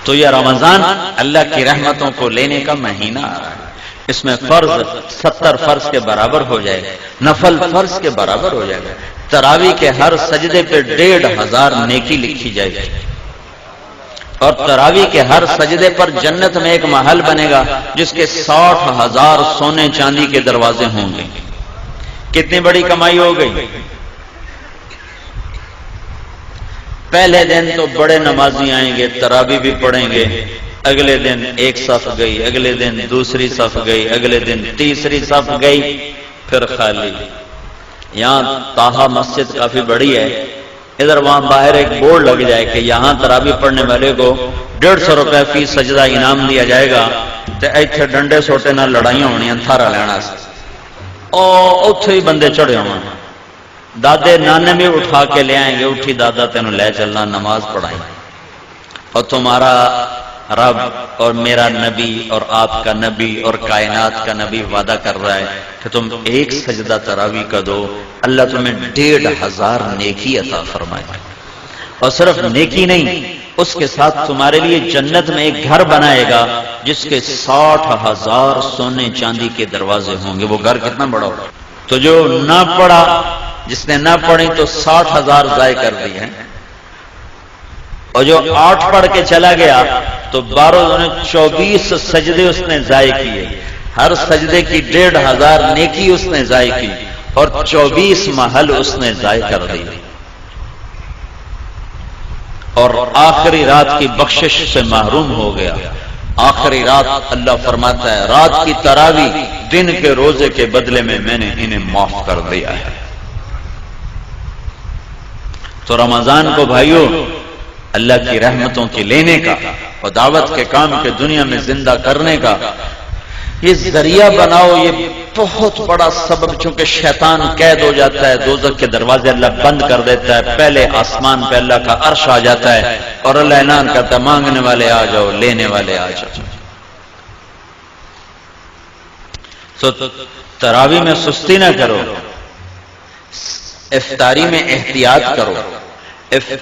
تو یہ رمضان اللہ کی رحمتوں کو لینے کا مہینہ آ رہا ہے، اس میں فرض 70 فرض کے برابر ہو جائے گا، نفل فرض کے برابر ہو جائے گا، تراویح کے ہر سجدے پہ 1500 نیکی لکھی جائے گی، اور تراویح کے ہر سجدے پر جنت میں ایک محل بنے گا جس کے 60,000 سونے چاندی کے دروازے ہوں گے۔ کتنی بڑی کمائی ہو گئی؟ پہلے دن تو بڑے نمازی آئیں گے، تراویح بھی پڑھیں گے، اگلے دن ایک صف گئی، اگلے دن دوسری صف گئی، اگلے دن تیسری صف گئی، پھر خالی۔ یہاں طاہا مسجد کافی بڑی ہے، ادھر وہاں باہر ایک بورڈ لگ جائے کہ یہاں تراویح پڑھنے والے کو 150 روپے فی سجدہ انعام دیا جائے گا، تو ایتھے ڈنڈے سوٹے نہ لڑائیاں ہونی تھارا لینا سے، اوتھے ہی بندے چڑھے ہوں، دادے نانے بھی اٹھا کے لے آئیں گے، اٹھی دادا تینوں لے چلنا، نماز پڑھائیں، اور تمہارا رب اور میرا نبی اور آپ کا نبی اور کائنات کا نبی وعدہ کر رہا ہے کہ تم ایک سجدہ تراویح کا دو، اللہ تمہیں 1500 نیکی عطا فرمائے، اور صرف نیکی نہیں، اس کے ساتھ تمہارے لیے جنت میں ایک گھر بنائے گا جس کے 60,000 سونے چاندی کے دروازے ہوں گے۔ وہ گھر کتنا بڑا ہوگا؟ تو جو نہ پڑھا، جس نے نہ پڑھی تو 60,000 ضائع کر دی ہے، اور جو 8 پڑھ کے چلا گیا تو 24 سجدے اس نے ضائع کیے، ہر سجدے کی 1500 نیکی اس نے ضائع کی، اور 24 محل اس نے ضائع کر دی، اور آخری رات کی بخشش سے محروم ہو گیا۔ آخری رات اللہ فرماتا ہے رات کی تراویح دن کے روزے کے بدلے میں میں نے انہیں معاف کر دیا ہے۔ تو رمضان کو بھائیو اللہ کی رحمتوں کی لینے کا اور دعوت کے کام کے دنیا میں زندہ کرنے کا یہ ذریعہ بناؤ، یہ بہت بڑا سبب، چونکہ شیطان قید ہو جاتا ہے، دوزخ کے دروازے اللہ بند کر دیتا ہے، پہلے آسمان پہ اللہ کا عرش آ جاتا ہے اور اللہ اعلان کرتا ہے مانگنے والے آ جاؤ، لینے والے آ جاؤ۔ تو تراویح میں سستی نہ کرو، افطاری میں احتیاط کرو۔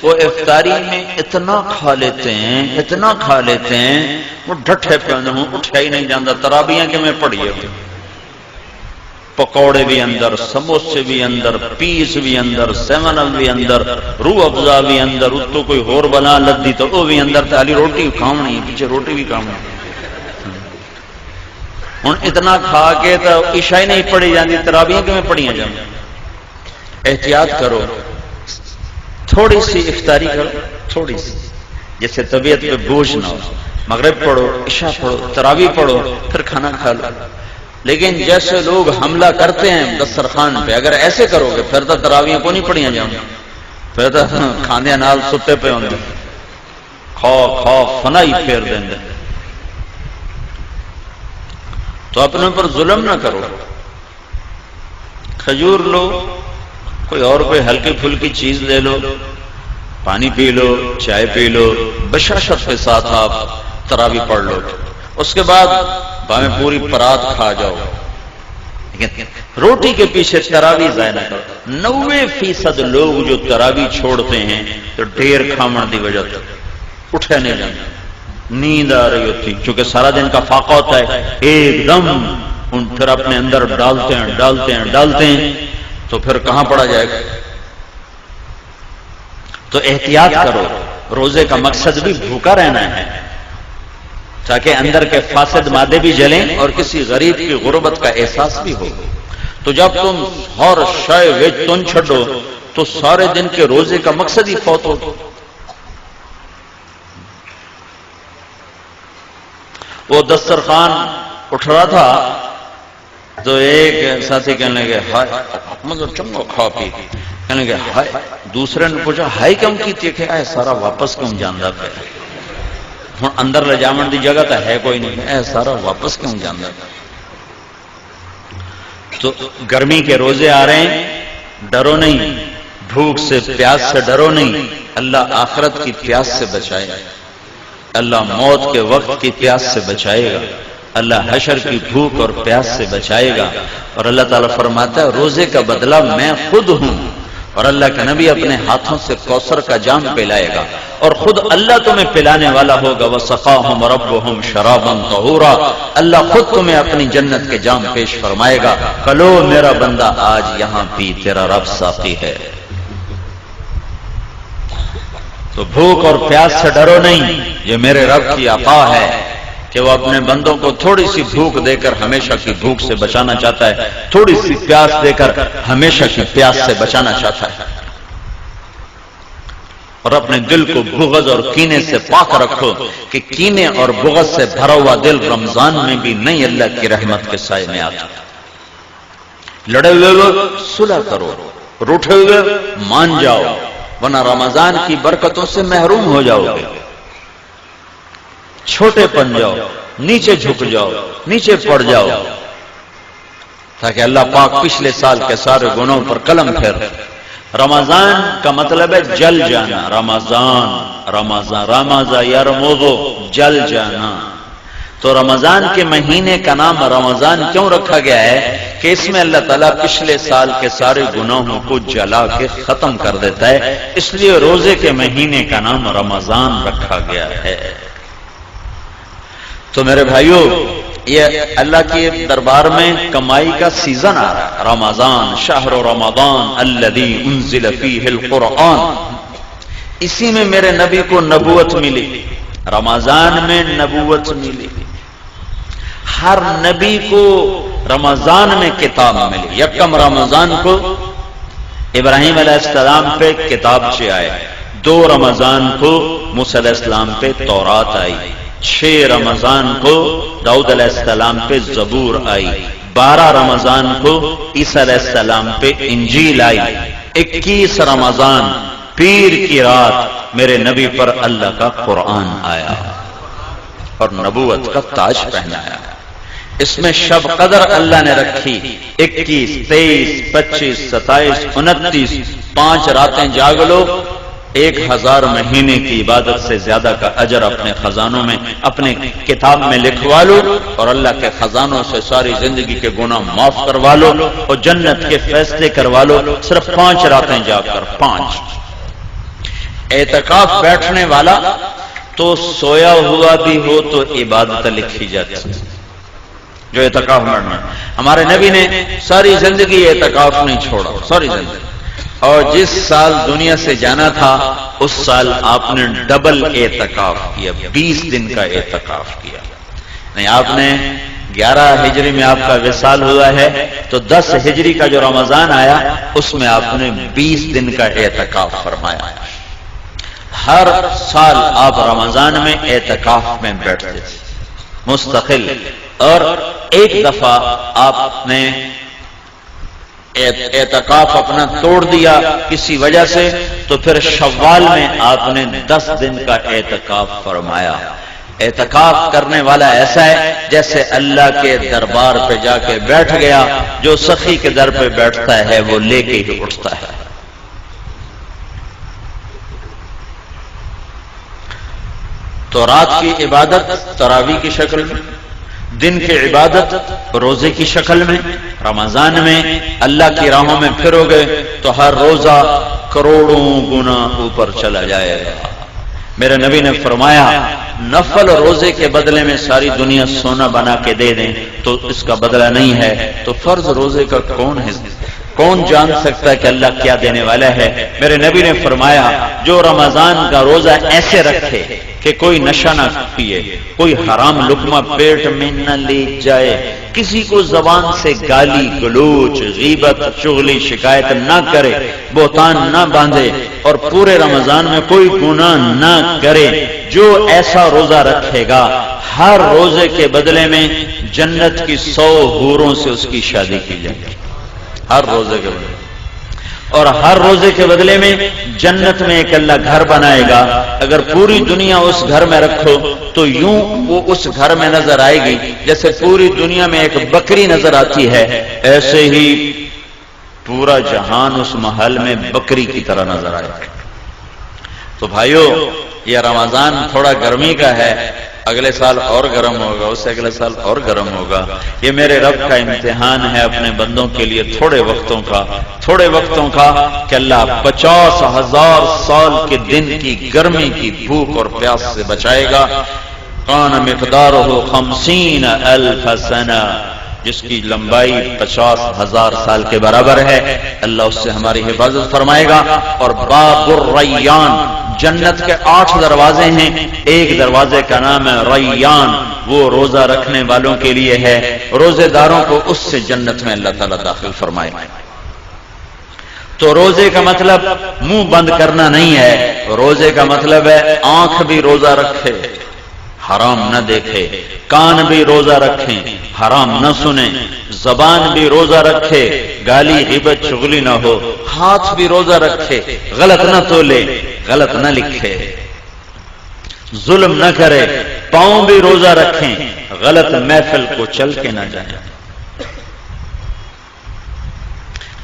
وہ افطاری میں اتنا کھا لیتے ہیں، اتنا کھا لیتے ہیں، وہ ڈھٹھے پہ ہوں، اٹھا ہی نہیں جاتا۔ تراویح کے میں پڑھیے، پکوڑے بھی اندر، سموسے بھی اندر، پیس بھی اندر، 7 اپ بھی اندر، روح افزا بھی اندر، تو کوئی اور بنا لدی تو وہ بھی اندر، تالی روٹی کھاؤنی، پیچھے روٹی بھی کھاؤنی۔ ہوں اتنا کھا کے تو عشاء ہی نہیں پڑھی جاتی، تراویح کے میں پڑھیاں جائیں۔ احتیاط کرو، تھوڑی سی افطاری کرو، تھوڑی سی، جیسے طبیعت پہ بوجھ نہ ہو۔ مغرب پڑھو، عشاء پڑھو، تراویح پڑھو، پھر کھانا کھا لو۔ لیکن جیسے لوگ حملہ کرتے ہیں دسترخوان پہ، اگر ایسے کرو گے پھر تو تراویح کو نہیں پڑھیاں جاؤں گی، پھر تو کھاندے نال ستے پہ ہوں گے، کھا فنائی پھیر دیں گے۔ تو اپنے پر ظلم نہ کرو، کھجور لو، کوئی اور کوئی ہلکی پھلکی چیز لے لو، پانی پی لو، چائے پی لو، بشاشت کے ساتھ آپ تراویح پڑھ لو، اس کے بعد بھاویں پوری پرات کھا جاؤ، لیکن روٹی کے پیچھے تراویح ضائع نہ کرو۔ 90% لوگ جو تراویح چھوڑتے ہیں تو ڈھیر کھامن دی وجہ سے اٹھے نہیں جاتے، نیند آ رہی ہوتی، چونکہ سارا دن کا فاقہ ہوتا ہے، ایک دم ان پھر اپنے اندر ڈالتے ہیں تو پھر کہاں پڑا جائے گا۔ تو احتیاط کرو، روزے کا مقصد بھی بھوکا رہنا ہے تاکہ اندر کے فاسد مادے بھی جلیں اور کسی غریب کی غربت کا احساس بھی ہو۔ تو جب تم ہر شے وچ تن چھڈو تو سارے دن کے روزے کا مقصد ہی فوت ہو۔ وہ دسترخوان اٹھ رہا تھا تو ایک ساتھی کہنے لگے ہائے مگر چنگا کھا پی، کہنے لگے ہائے، دوسرے نے پوچھا ہائی کیوں کی کہ اے سارا واپس کیوں جانا پہ، ہوں اندر لے جاون دی جگہ تو ہے کوئی نہیں، اے سارا واپس کیوں جانا پہ۔ تو گرمی کے روزے آ رہے ہیں، ڈرو نہیں، بھوک سے پیاس سے ڈرو نہیں، اللہ آخرت کی پیاس سے بچائے گا، اللہ موت کے وقت کی پیاس سے بچائے گا، اللہ حشر کی بھوک اور پیاس سے بچائے گا۔ اور اللہ تعالیٰ فرماتا ہے روزے کا بدلہ میں خود ہوں، اور اللہ کا نبی اپنے ہاتھوں سے کوثر کا جام پلائے گا، اور خود اللہ تمہیں پلانے والا ہوگا، وَسَقَاهُمْ رَبُّهُمْ شَرَابًا طَهُورًا، اللہ خود تمہیں اپنی جنت کے جام پیش فرمائے گا، کلو میرا بندہ آج یہاں پی، تیرا رب ساقی ہے۔ تو بھوک اور پیاس سے ڈرو نہیں، یہ میرے رب کی عطا ہے کہ وہ اپنے بندوں کو تھوڑی سی بھوک دے کر ہمیشہ کی بھوک سے بچانا چاہتا ہے، تھوڑی سی پیاس دے کر ہمیشہ کی پیاس سے بچانا چاہتا ہے۔ اور اپنے دل کو بغض اور کینے سے پاک رکھو کہ کینے اور بغض سے بھرا ہوا دل رمضان میں بھی نہیں اللہ کی رحمت کے سائے میں آتا۔ لڑے ہوئے صلح کرو، روٹھے ہوئے مان جاؤ، ورنہ رمضان کی برکتوں سے محروم ہو جاؤ گے۔ چھوٹے پن جاؤ، نیچے جھک جاؤ، نیچے پڑ جاؤ، تاکہ اللہ پاک پچھلے سال کے سارے گناہوں پر قلم پھیر۔ رمضان کا مطلب ہے جل جانا، رمضان یرمضو، جل جانا۔ تو رمضان کے مہینے کا نام رمضان کیوں رکھا گیا ہے کہ اس میں اللہ تعالیٰ پچھلے سال کے سارے گناہوں کو جلا کے ختم کر دیتا ہے، اس لیے روزے کے مہینے کا نام رمضان رکھا گیا ہے۔ تو میرے بھائیو، یہ اللہ کے دربار میں کمائی کا سیزن آ رہا ہے۔ رمضان شہر رمضان الذی انزل فیہ القرآن، اسی میں میرے نبی کو نبوت ملی، رمضان میں نبوت ملی۔ ہر نبی کو رمضان میں کتاب ملی۔ یکم رمضان کو ابراہیم علیہ السلام پہ کتابچے آئے، 2 رمضان کو موسیٰ علیہ السلام پہ تورات آئی، 6 رمضان کو داؤد علیہ السلام پہ زبور آئی، 12 رمضان کو عیسیٰ علیہ السلام پہ انجیل آئی، 21 رمضان پیر کی رات میرے نبی پر اللہ کا قرآن آیا اور نبوت کا تاج پہنایا۔ اس میں شب قدر اللہ نے رکھی، 21، 23، 25، 27، 29، 5 راتیں جاگ لو، 1000 مہینے کی عبادت سے زیادہ کا اجر اپنے خزانوں میں، اپنے کتاب میں لکھوا لو، اور اللہ کے خزانوں سے ساری زندگی کے گناہ معاف کروا لو اور جنت کے فیصلے کروا لو، صرف 5 راتیں جاگ کر۔ 5 اعتکاف بیٹھنے والا تو سویا ہوا بھی ہو تو عبادت لکھی جاتی ہے، جو اعتکاف میں۔ ہمارے نبی نے ساری زندگی اعتکاف نہیں چھوڑا، ساری زندگی، اور جس سال دنیا سے جانا تھا اس سال آپ نے ڈبل اعتکاف کیا، 20 دن کا اعتکاف کیا۔ نہیں، آپ نے 11 ہجری میں آپ کا وصال ہوا ہے تو 10 ہجری کا جو رمضان آیا اس میں آپ نے 20 دن کا اعتکاف فرمایا۔ ہر سال آپ رمضان میں اعتکاف میں بیٹھتے تھے مستقل، اور ایک دفعہ آپ نے اعتکاف اپنا توڑ دیا کسی وجہ سے، تو پھر شوال میں آپ نے 10 دن کا اعتکاف فرمایا۔ اعتکاف کرنے والا ایسا ہے جیسے اللہ کے دربار پہ جا کے بیٹھ گیا، جو سخی کے در پہ بیٹھتا ہے وہ لے کے ہی اٹھتا ہے۔ تو رات کی عبادت تراویح کی شکل میں، دن کی عبادت روزے کی شکل میں۔ رمضان میں اللہ کی راہوں میں پھرو گے تو ہر روزہ کروڑوں گنا اوپر چلا جائے گا۔ میرے نبی نے فرمایا، نفل روزے کے بدلے میں ساری دنیا سونا بنا کے دے دیں تو اس کا بدلہ نہیں ہے، تو فرض روزے کا کون جان سکتا ہے کہ اللہ کیا دینے والا ہے؟ میرے نبی نے فرمایا، جو رمضان کا روزہ ایسے رکھے کہ کوئی نشہ نہ پیے، کوئی حرام لقمہ پیٹ میں نہ لے جائے، کسی کو زبان سے گالی گلوچ غیبت چغلی شکایت نہ کرے، بہتان نہ باندھے، اور پورے رمضان میں کوئی گناہ نہ کرے، جو ایسا روزہ رکھے گا ہر روزے کے بدلے میں جنت کی 100 حوروں سے اس کی شادی کی جائے گی، ہر روزے کے بدلے، اور ہر روزے کے بدلے میں جنت میں ایک اللہ گھر بنائے گا۔ اگر پوری دنیا اس گھر میں رکھو تو یوں وہ اس گھر میں نظر آئے گی جیسے پوری دنیا میں ایک بکری نظر آتی ہے، ایسے ہی پورا جہان اس محل میں بکری کی طرح نظر آئے گا۔ تو بھائیو، یہ رمضان تھوڑا گرمی کا ہے، اگلے سال اور گرم ہوگا، اس سے اگلے سال اور گرم ہوگا۔ یہ میرے رب کا امتحان ہے اپنے بندوں کے لیے تھوڑے وقتوں کا کہ اللہ 50,000 سال کے دن کی گرمی کی بھوک اور پیاس سے بچائے گا۔ کان مقدارہ 50,000 سنہ، جس کی لمبائی 50,000 سال کے برابر ہے، اللہ اس سے ہماری حفاظت فرمائے گا۔ اور باب الریان، جنت کے 8 دروازے ہیں، ایک دروازے کا نام ہے ریان، وہ روزہ رکھنے والوں کے لیے ہے، روزے داروں کو اس سے جنت میں اللہ تعالیٰ داخل فرمائے۔ تو روزے کا مطلب منہ بند کرنا نہیں ہے، روزے کا مطلب ہے آنکھ بھی روزہ رکھے، حرام نہ دیکھے، کان بھی روزہ رکھیں، حرام نہ سنیں، زبان بھی روزہ رکھے، گالی غیبت چغلی نہ ہو، ہاتھ بھی روزہ رکھے، غلط نہ تولے، غلط نہ لکھے، ظلم نہ کرے، پاؤں بھی روزہ رکھیں، غلط محفل کو چل کے نہ جائیں۔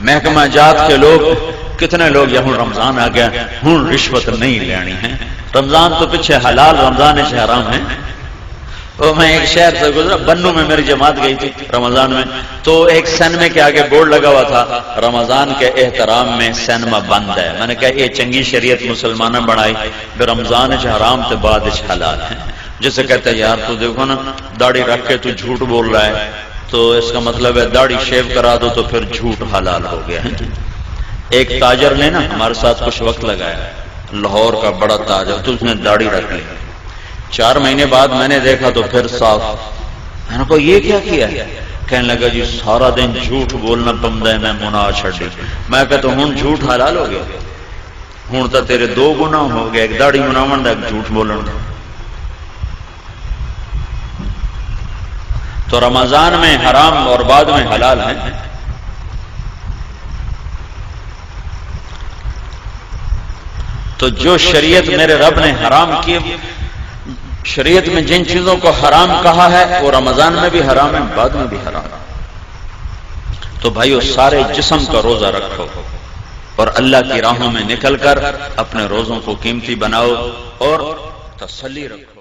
محکمہ جات کے لوگ کتنے لوگ یہاں رمضان آ گیا ہوں رشوت نہیں لینی ہے، رمضان تو پیچھے حلال، رمضان سے حرام ہے۔ تو میں ایک شہر سے گزرا، بنو میں میری جماعت گئی تھی رمضان میں، تو ایک سینما کے آگے بورڈ لگا ہوا تھا رمضان کے احترام میں سینما بند ہے۔ میں نے کہا یہ چنگی شریعت مسلمانوں بنائی، رمضان سے حرام تو بعد حلال ہے۔ جسے کہتے ہیں یار تو دیکھو نا داڑھی رکھ کے تو جھوٹ بول رہا ہے، تو اس کا مطلب ہے داڑھی شیو کرا دو تو پھر جھوٹ حلال ہو گیا ہے۔ ایک تاجر نے نا ہمارے ساتھ کچھ وقت لگایا، لاہور کا بڑا تاجر، تو اس نے داڑھی رکھ لی، 4 مہینے بعد میں نے دیکھا تو پھر صاف۔ میں نے کہا یہ کیا کیا ہے؟ کہنے لگا جی سارا دن جھوٹ بولنا پمدا ہے، میں مناہ چھڈی۔ میں کہتا ہوں جھوٹ حلال ہو گیا، ہوں تو تیرے 2 گناہ ہو گئے، ایک داڑھی مناون دا، ایک جھوٹ بولن دا۔ تو رمضان میں حرام اور بعد میں حلال ہے۔ تو جو شریعت میرے رب نے حرام کی، شریعت میں جن چیزوں کو حرام کہا ہے وہ رمضان میں بھی حرام ہے، بعد میں بھی حرام ہے۔ تو بھائیو سارے جسم کا روزہ رکھو اور اللہ کی راہوں میں نکل کر اپنے روزوں کو قیمتی بناؤ اور تسلی رکھو۔